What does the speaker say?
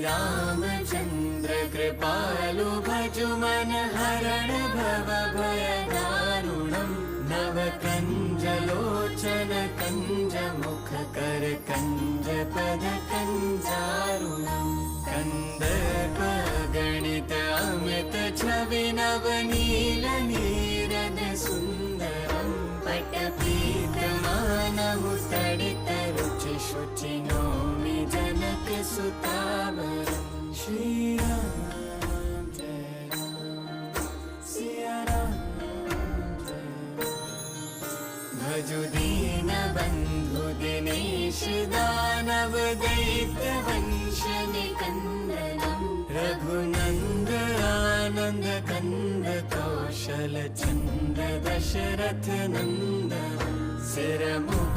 श्रीरामचन्द्र कृपालु भजु मन हरण भव भय दारुणम् नवकञ्जलोचन कञ्ज मुख कर कञ्ज पद कञ्जारुणम् कन्दर्प गणित अमित छवि नवनील नीरद सुन्दरम् पटपीतमानमुसडित रुचि शुचि नौमि जनक सुतावरम् श्रीराम जय राम सिया राम जय भजु दीन बन्धु दिनेश दानव दैत्य वंश निकन्दनम् रघुनन्द आनन्द कन्द कौशल चन्द्र दशरथ नन्दन सिर मुख